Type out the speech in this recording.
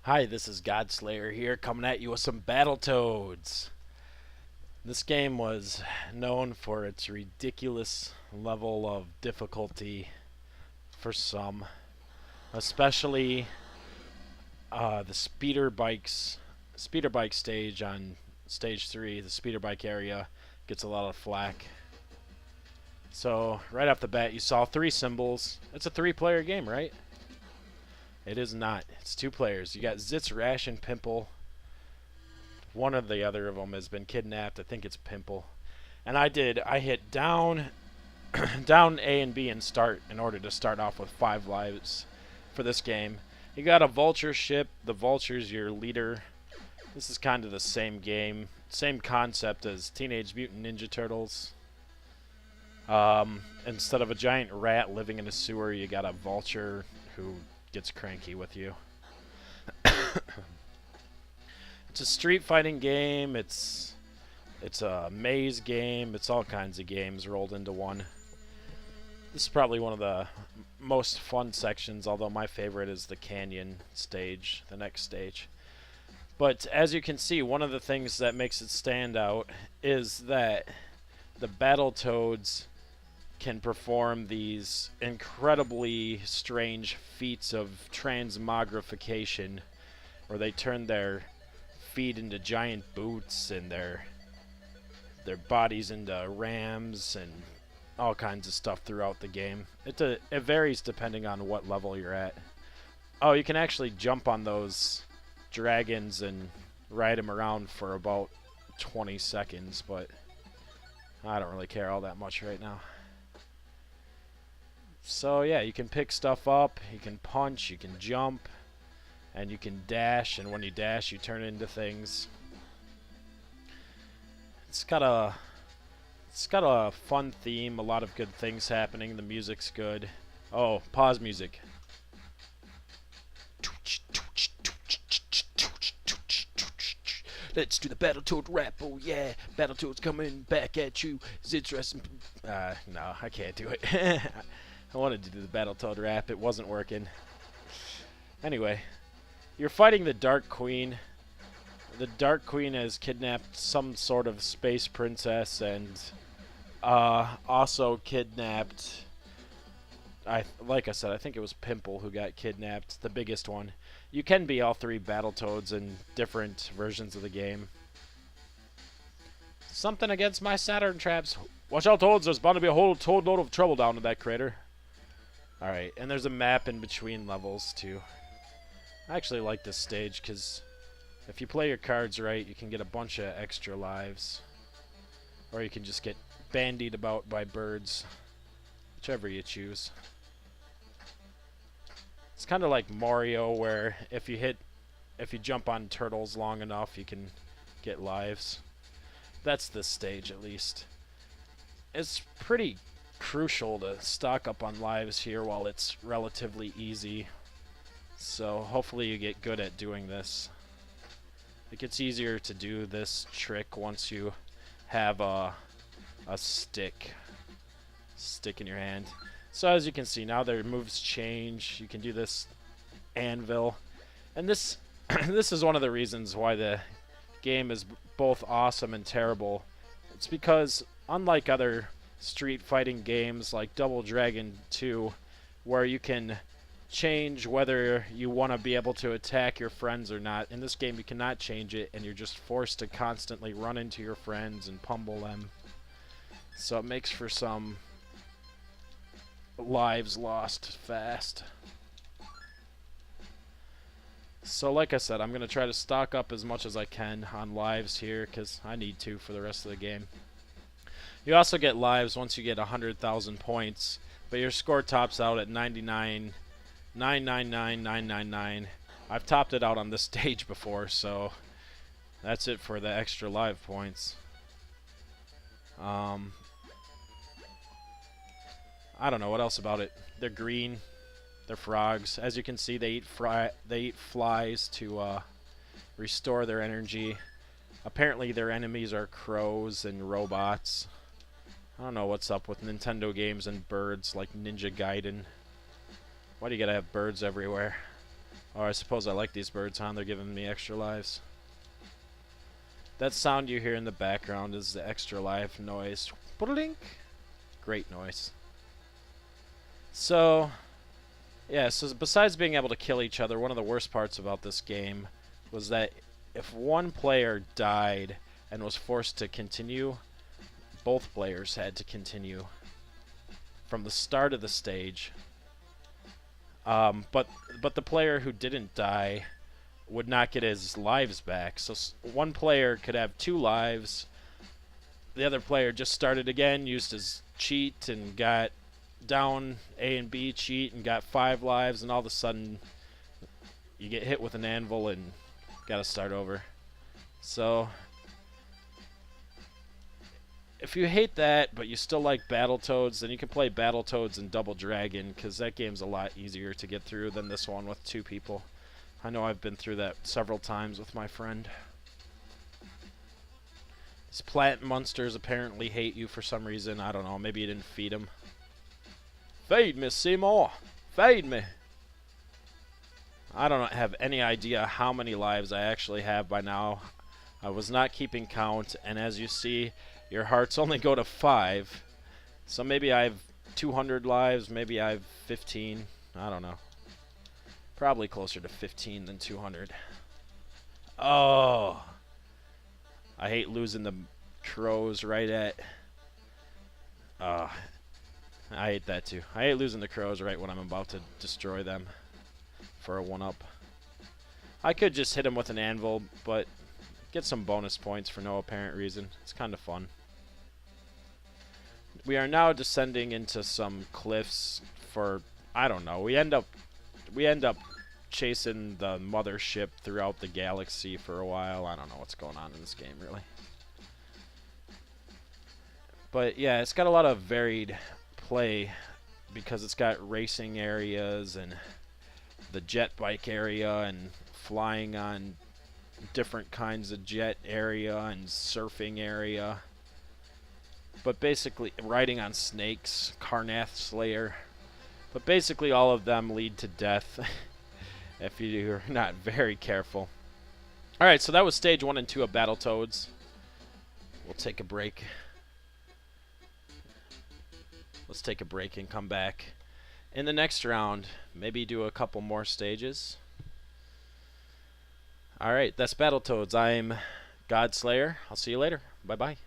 Hi, this is Godslayer here, coming at you with some Battletoads. This game was known for its ridiculous level of difficulty for some, especially the speeder bike stage on stage 3. The speeder bike area gets a lot of flack. So right off the bat, you saw 3 symbols. It's a 3-player game, right? It is not. It's 2 players. You got Zitz, Rash, and Pimple. One or the other of them has been kidnapped. I think it's Pimple. And I hit down, down A and B and start in order to start off with 5 lives for this game. You got a vulture ship. The vulture's your leader. This is kind of the same game, same concept as Teenage Mutant Ninja Turtles. Instead of a giant rat living in a sewer, you got a vulture who gets cranky with you. It's a street fighting game. It's a maze game. It's all kinds of games rolled into one. This is probably one of the most fun sections, although my favorite is the canyon stage, the next stage. But as you can see, one of the things that makes it stand out is that the Battletoads can perform these incredibly strange feats of transmogrification, where they turn their feet into giant boots and their bodies into rams and all kinds of stuff throughout the game. It varies depending on what level you're at. Oh, you can actually jump on those dragons and ride them around for about 20 seconds, but I don't really care all that much right now. So yeah, you can pick stuff up, you can punch, you can jump, and you can dash, and when you dash you turn into things. It's got a fun theme, a lot of good things happening, the music's good. Oh, pause music. Let's do the Battletoad rap, oh yeah. Battletoads coming back at you. Zit's resting. No, I can't do it. I wanted to do the Battletoad rap, it wasn't working. Anyway, you're fighting the Dark Queen. The Dark Queen has kidnapped some sort of space princess and also kidnapped, like I said, I think it was Pimple who got kidnapped, the biggest one. You can be all 3 Battletoads in different versions of the game. Something against my Saturn traps. Watch out, Toads, there's bound to be a whole toad load of trouble down in that crater. Alright, and there's a map in between levels too. I actually like this stage because if you play your cards right, you can get a bunch of extra lives. Or you can just get bandied about by birds. Whichever you choose. It's kind of like Mario, where if you jump on turtles long enough, you can get lives. That's this stage, at least. It's pretty crucial to stock up on lives here while it's relatively easy. So hopefully you get good at doing this. It gets easier to do this trick once you have a stick in your hand. So as you can see, now their moves change. You can do this anvil. And this this is one of the reasons why the game is both awesome and terrible. It's because unlike other street fighting games like Double Dragon 2, where you can change whether you want to be able to attack your friends or not, in this game you cannot change it, and you're just forced to constantly run into your friends and pummel them. So it makes for some lives lost fast. So like I said, I'm going to try to stock up as much as I can on lives here, because I need to for the rest of the game. You also get lives once you get 100,000 points, but your score tops out at 99,999,999. I've topped it out on this stage before, so that's it for the extra live points. I don't know what else about it. They're green. They're frogs. As you can see, they eat flies to restore their energy. Apparently, their enemies are crows and robots. I don't know what's up with Nintendo games and birds like Ninja Gaiden. Why do you gotta have birds everywhere? Or I suppose I like these birds, huh? They're giving me extra lives. That sound you hear in the background is the extra life noise. Boodlink. Great noise. So, yeah, so besides being able to kill each other, one of the worst parts about this game was that if one player died and was forced to continue, both players had to continue from the start of the stage. But the player who didn't die would not get his lives back. So one player could have 2 lives. The other player just started again, used his cheat, and got down A and B cheat and got 5 lives, and all of a sudden you get hit with an anvil and gotta start over. So if you hate that but you still like Battletoads, then you can play Battletoads and Double Dragon, because that game's a lot easier to get through than this one with 2 people. I know I've been through that several times with my friend. These plant monsters apparently hate you for some reason. I don't know, maybe you didn't feed them. Feed me, Seymour! Feed me! I don't have any idea how many lives I actually have by now. I was not keeping count, and as you see, your hearts only go to 5. So maybe I have 200 lives, maybe I have 15. I don't know. Probably closer to 15 than 200. Oh! I hate losing the crows right at... I hate that too. I hate losing the crows right when I'm about to destroy them for a 1-up. I could just hit them with an anvil, but get some bonus points for no apparent reason. It's kind of fun. We are now descending into some cliffs for, I don't know, we end up chasing the mothership throughout the galaxy for a while. I don't know what's going on in this game, really. But yeah, it's got a lot of varied play because it's got racing areas and the jet bike area and flying on different kinds of jet area and surfing area. But basically, riding on snakes, Karnath Slayer. But basically all of them lead to death if you're not very careful. Alright, so that was stage 1 and 2 of Battletoads. We'll take a break. Let's take a break and come back. In the next round, maybe do a couple more stages. Alright, that's Battletoads. I'm Godslayer. I'll see you later. Bye-bye.